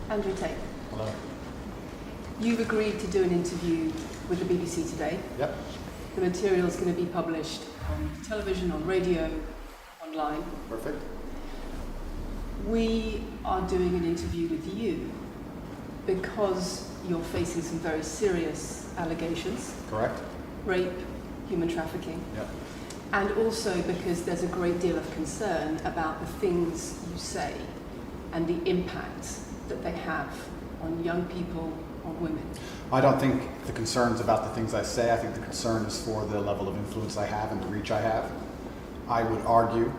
Andrew Tate. Hello. You've agreed to do an interview with the BBC today. Yep. The material is going to be published on television, on radio, online. Perfect. We are doing an interview with you because you're facing some very serious allegations. Correct. Rape, human trafficking. Yep. And also because there's a great deal of concern about the things you say and the impact that they have on young people, on women. I don't think the concern's about the things I say. I think the concern is for the level of influence I have and the reach I have. I would argue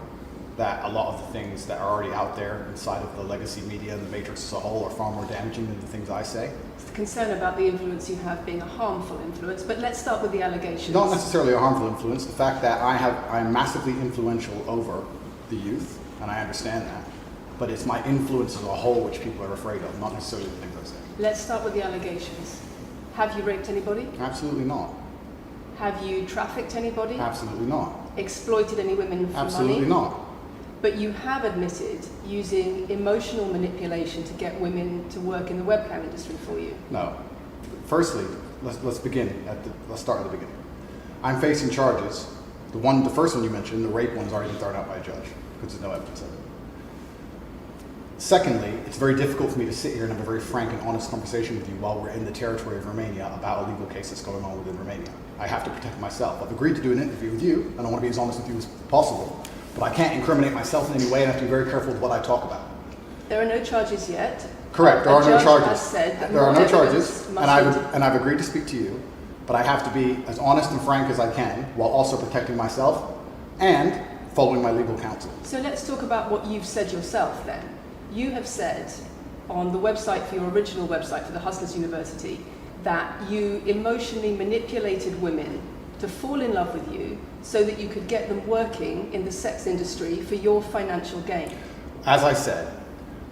that a lot of the things that are already out there inside of the legacy media and the matrix as a whole are far more damaging than the things I say. It's the concern about the influence you have being a harmful influence, but let's start with the allegations. Not necessarily a harmful influence. The fact that I'm massively influential over the youth, and I understand that, but it's my influence as a whole which people are afraid of, not necessarily the things I say. Let's start with the allegations. Have you raped anybody? Absolutely not. Have you trafficked anybody? Absolutely not. Exploited any women for money? Absolutely not. But you have admitted using emotional manipulation to get women to work in the webcam industry for you. No. Firstly, let's begin let's start at the beginning. I'm facing charges. The first one you mentioned, the rape one's already been thrown out by a judge because there's no evidence of it. Secondly, it's very difficult for me to sit here and have a very frank and honest conversation with you while we're in the territory of Romania about a legal case that's going on within Romania. I have to protect myself. I've agreed to do an interview with you, and I want to be as honest with you as possible, but I can't incriminate myself in any way, and I have to be very careful with what I talk about. There are no charges yet. Correct, there are no charges. Has said that there are no charges, and must I've agreed to speak to you, but I have to be as honest and frank as I can while also protecting myself and following my legal counsel. So let's talk about what you've said yourself then. You have said on the website for your original website for the Hustlers University that you emotionally manipulated women to fall in love with you so that you could get them working in the sex industry for your financial gain. As I said,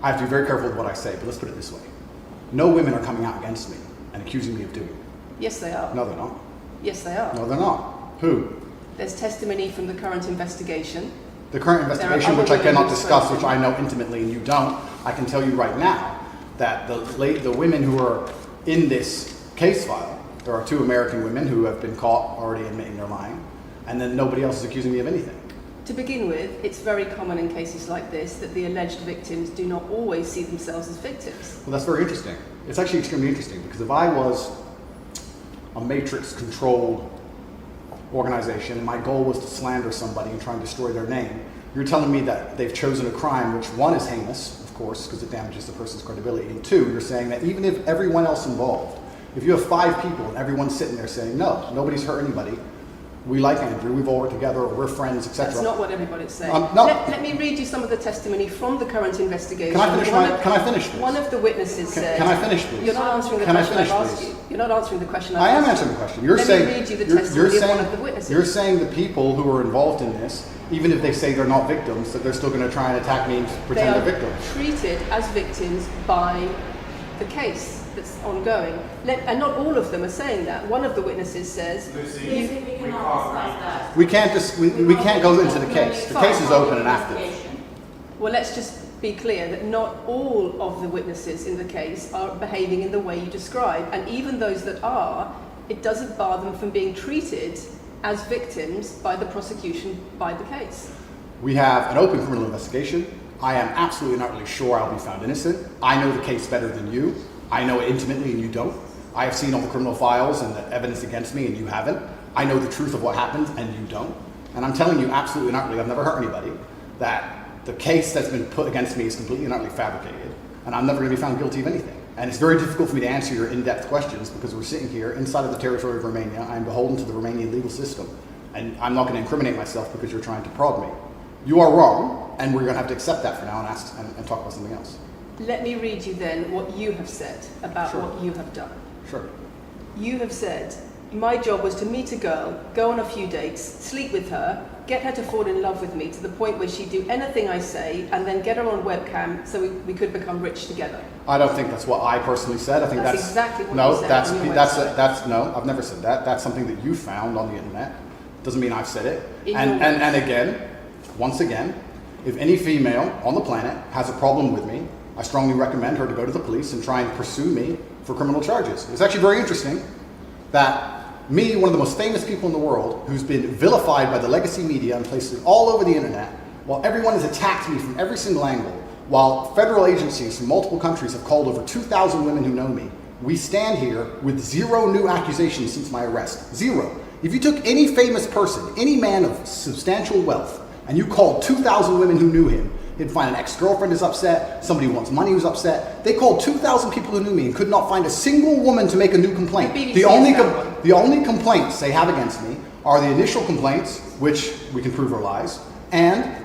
I have to be very careful with what I say, but let's put it this way. No women are coming out against me and accusing me of doing it. Yes, they are. No, they're not. Yes, they are. No, they're not. Who? There's testimony from the current investigation. The current investigation, which I cannot discuss, which I know intimately and you don't, I can tell you right now that the women who are in this case file, there are 2 American women who have been caught already admitting they're lying, and then nobody else is accusing me of anything. To begin with, it's very common in cases like this that the alleged victims do not always see themselves as victims. Well, that's very interesting. It's actually extremely interesting because if I was a matrix-controlled organization and my goal was to slander somebody and try and destroy their name, you're telling me that they've chosen a crime which, 1, is heinous, of course, because it damages the person's credibility, and 2, you're saying that even if everyone else involved, if you have 5 people and everyone's sitting there saying, no, nobody's hurt anybody, we like Andrew, we've all worked together, or we're friends, etc. That's not what everybody's saying. No. Let me read you some of the testimony from the current investigation. Can I finish please? One of the witnesses said... Can I finish, please? You're not answering the question I've asked you. You're not answering the question I've asked you. I am answering the question. Let me read you the testimony of one of the witnesses. You're saying the people who are involved in this, even if they say they're not victims, that they're still going to try and attack me and pretend they're victims. They are treated as victims by the case that's ongoing. And not all of them are saying that. One of the witnesses says... We can't go into the case. The case is open and active. Well, let's just be clear that not all of the witnesses in the case are behaving in the way you describe. And even those that are, it doesn't bar them from being treated as victims by the prosecution by the case. We have an open criminal investigation. I am absolutely not really sure I'll be found innocent. I know the case better than you. I know it intimately and you don't. I have seen all the criminal files and the evidence against me and you haven't. I know the truth of what happened and you don't. And I'm telling you absolutely not really, I've never hurt anybody, that the case that's been put against me is completely and utterly fabricated. And I'm never going to be found guilty of anything. And it's very difficult for me to answer your in-depth questions because we're sitting here inside of the territory of Romania. I'm beholden to the Romanian legal system. And I'm not going to incriminate myself because you're trying to prod me. You are wrong, and we're going to have to accept that for now and talk about something else. Let me read you then what you have said about what you have done. Sure. You have said, my job was to meet a girl, go on a few dates, sleep with her, get her to fall in love with me to the point where she'd do anything I say, and then get her on webcam so we could become rich together. I don't think that's what I personally said. I think that's exactly what no, you said. That's no, I've never said that. That's something that you found on the internet. Doesn't mean I've said it. And again, once again, if any female on the planet has a problem with me, I strongly recommend her to go to the police and try and pursue me for criminal charges. It's actually very interesting that me, one of the most famous people in the world, who's been vilified by the legacy media and places all over the internet, while everyone has attacked me from every single angle, while federal agencies from multiple countries have called over 2,000 women who know me, we stand here with 0 new accusations since my arrest. 0. If you took any famous person, any man of substantial wealth, and you called 2,000 women who knew him, he'd find an ex-girlfriend is upset, somebody who wants money who's upset. They called 2,000 people who knew me and could not find a single woman to make a new complaint. The only complaints they have against me are the initial complaints, which we can prove are lies, and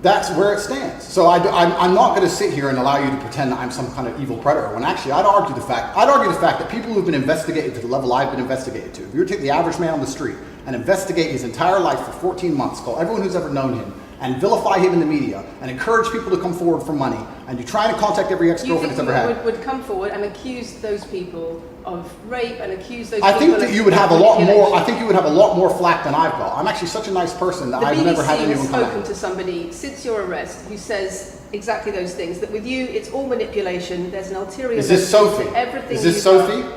that's where it stands. So I'm not going to sit here and allow you to pretend that I'm some kind of evil predator, when actually I'd argue the fact that people who've been investigated to the level I've been investigated to, if you were to take the average man on the street and investigate his entire life for 14 months, call everyone who's ever known him, and vilify him in the media, and encourage people to come forward for money, and you try to contact every ex-girlfriend he's ever had. Would come forward and accuse those people of rape and accuse those I people think of that you would have a lot more. manipulation. I think you would have a lot more flack than I've got. I'm actually such a nice person that I've never had anyone has come spoken at me. to somebody since your arrest who says exactly those things. That with you, it's all manipulation. There's an ulterior. Is this motive Sophie? to everything. Is this Sophie?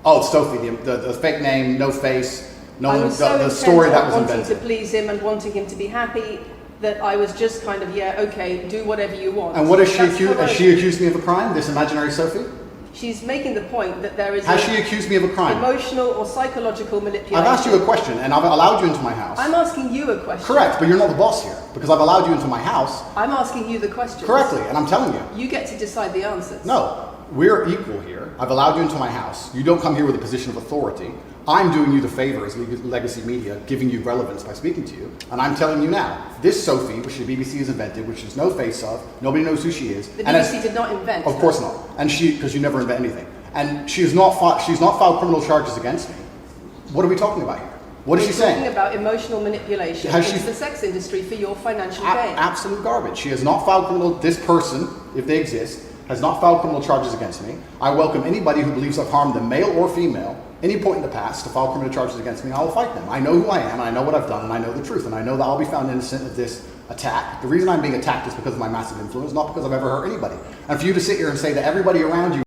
Oh, it's Sophie. The fake name, no face, the story that was wanting invented. to please him and wanting him to be happy. That I was just kind of, yeah, okay, do whatever you want. And what is she accused? Has she accused me of a crime? This imaginary Sophie? She's making the point that there is Has she accused me of a crime? emotional or psychological manipulation. I've asked you a question and I've allowed you into my house. I'm asking you a question. Correct, but you're not the boss here because I've allowed you into my house. I'm asking you the question. Correctly, and I'm telling you. You get to decide the answers. No, we're equal here. I've allowed you into my house. You don't come here with a position of authority. I'm doing you the favor as legacy media, giving you relevance by speaking to you. And I'm telling you now, this Sophie, which the BBC has invented, which there's no face of, nobody knows who she is. The BBC did not invent. Of course not. And because you never invent anything. And she's not filed criminal charges against me. What are we talking about here? What is she saying? We're talking about emotional manipulation in the sex industry for your financial gain. Absolute garbage. She has not filed this person, if they exist, has not filed criminal charges against me. I welcome anybody who believes I've harmed them, male or female, any point in the past to file criminal charges against me. I will fight them. I know who I am, and I know what I've done, and I know the truth, and I know that I'll be found innocent of this attack. The reason I'm being attacked is because of my massive influence, not because I've ever hurt anybody. And for you to sit here and say that everybody around you